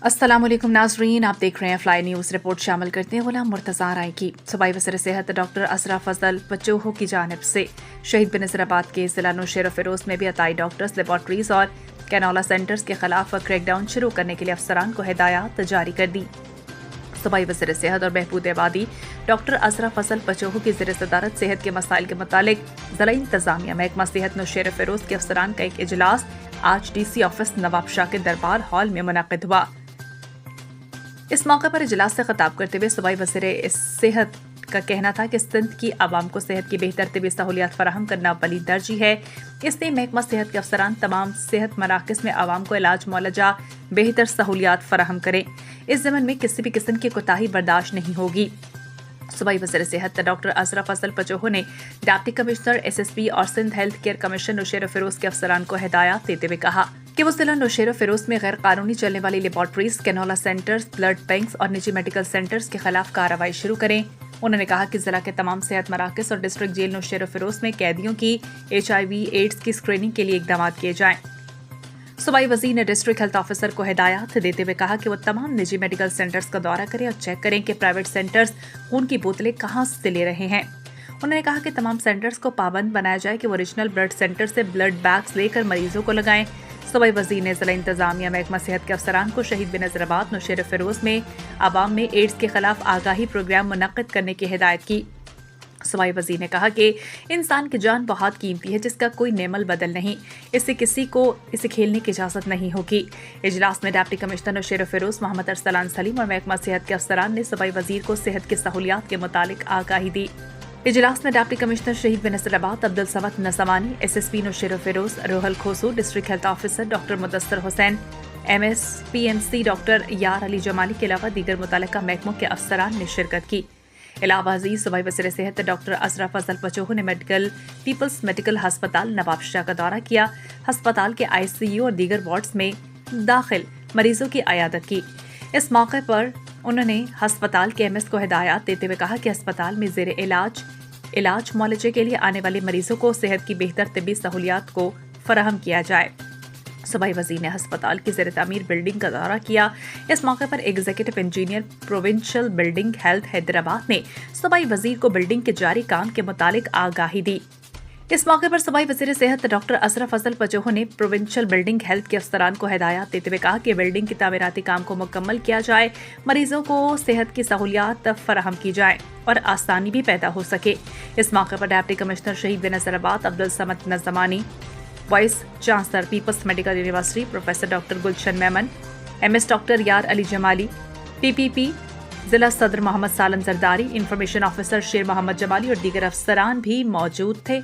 अस्सलाम वालेकुम नाजरीन, आप देख रहे हैं फ्लाई न्यूज़। रिपोर्ट शामिल करते हैं गुलाम मुर्तज़ा राय की। सूबाई वज़ीर सेहत डॉक्टर असरा फजल पचोहो की जानिब से शहीद बनज़ीराबाद के ज़िला नौशेर फ़िरोज़ में भी अताई डॉक्टर्स, लेबॉर्ट्रीज़ और कैनोला सेंटर्स के खिलाफ क्रैकडाउन शुरू करने के लिए अफसरान को हिदायत जारी कर दी। सूबाई वज़ीर सेहत और बहबूद आबादी डॉक्टर असरा फजल पचोहो की ज़ेर सदारत सेहत के मसाइल के मुतालिक ज़िला इंतज़ामिया महकमा सेहत नौशेर फ़िरोज़ के अफसरान का एक इजलास आज DC ऑफिस नवाब शाह के दरबार हॉल में मुनक़िद हुआ। इस मौके पर इजलास से खिताब करते हुए सूबाई वज़ीर सेहत का कहना था कि सिंध की आवाम को सेहत की बेहतर तिबी सहूलियात फराहम करना अव्वली तरजीह है। इसलिए महकमा सेहत के अफसरान तमाम सेहत मराकज़ में आवाम को इलाज मुआलजा बेहतर सहूलियात फराहम करें। इस ज़मन में किसी भी किस्म की कोताही बर्दाश्त नहीं होगी। सूबाई वज़ीर सेहत डॉक्टर असरा फजल पचोहो ने डिप्टी कमिश्नर SSP और Sindh health care commission Naushahro Feroze के अफसरान को हिदायत देते हुए कहा कि वो जिला नौशेर फ़िरोज़ में गैर कानूनी चलने वाली लेबॉर्ट्रीज, कैनोला सेंटर्स, ब्लड बैंक्स और निजी मेडिकल सेंटर्स के खिलाफ कार्रवाई शुरू करें। उन्होंने कहा कि जिला के तमाम सेहत मराकज़ और डिस्ट्रिक्ट जेल नौशेर फ़िरोज़ में कैदियों की HIV एड्स की स्क्रीनिंग के लिए इक़दाम किए जाएं। सूबाई वज़ीर ने डिस्ट्रिक्ट हेल्थ ऑफिसर को हिदायत देते हुए कहा कि वो तमाम निजी मेडिकल सेंटर्स का दौरा करें और चेक करें कि प्राइवेट सेंटर्स खून की बोतलें कहां से ले रहे हैं। उन्होंने कहा कि तमाम सेंटर्स को पाबंद बनाया जाए कि वो ओरिजिनल ब्लड सेंटर से ब्लड बैग्स लेकर मरीजों को लगाएं। सूबाई वज़ीर ने ज़िला इंतज़ामिया महकमा सेहत के अफसरान को शहीद बनज़ीराबाद नौशेर फ़िरोज़ में आवाम में एड्स के खिलाफ आगाही प्रोग्राम मुनक़्क़िद करने की हिदायत की। सूबाई वज़ीर ने कहा कि इंसान की जान बहुत कीमती है, जिसका कोई नेमल बदल नहीं। इससे किसी को इसे खेलने की इजाज़त नहीं होगी। इजलास में डिप्टी कमिश्नर नौशेर फ़िरोज़ मोहम्मद अरसलान सलीम और महकमा सेहत के अफसरान ने सूबाई वज़ीर को सेहत की सहूलियात के मुतालिक आगाही दी। इजलास में deputy commissioner Shaheed Benazirabad Abdul Samad Nazmani, SSP Naushahro Feroze Roohal Khoso, district health officer doctor Mudassar Hussain, MS PMC doctor Yar Ali Jamali के अलावा दीगर मुतल्लिका महकमों के अफसरान ने शिरकत की। इलावा अजीज सूबाई वज़ीर सेहत डॉक्टर असरा फजल पचोहो ने पीपल्स मेडिकल हस्पताल नवाब शाह का दौरा किया। हस्पताल के ICU और दीगर वार्ड्स में दाखिल मरीजों की अयादत की। इस मौके पर उन्होंने हस्पताल के MS को हिदायत देते हुए कहा कि अस्पताल में ज़ेर इलाज मुआलजे के लिए आने वाले मरीजों को सेहत की बेहतर तिबी सहूलियात को फराहम किया जाए। सूबाई वज़ीर ने हस्पताल की ज़ेर तामीर बिल्डिंग का दौरा किया। इस मौके पर executive engineer provincial building health Hyderabad ने सूबाई वज़ीर को बिल्डिंग के जारी काम के मुतालिक आगाही दी। इस मौके पर सूबाई वज़ीर सेहत डॉक्टर असरा फजल पचोहो ने प्रोविंशियल बिल्डिंग हेल्थ के अफसरान को हिदायत देते हुए कहा कि बिल्डिंग की तामीराती काम को मुकम्मल किया जाए, मरीजों को सेहत की सहूलियात फराहम की जाए और आसानी भी पैदा हो सके। इस मौके पर deputy commissioner Shaheed Benazirabad Abdul Samad Nazmani, vice chancellor people's medical university professor doctor Gulshan Memon, MS doctor Yar Ali Jamali, PPP जिला सदर मोहम्मद सालम जरदारी, इंफॉर्मेशन ऑफिसर शेर मोहम्मद जमाली और दीगर अफसरान भी मौजूद थे।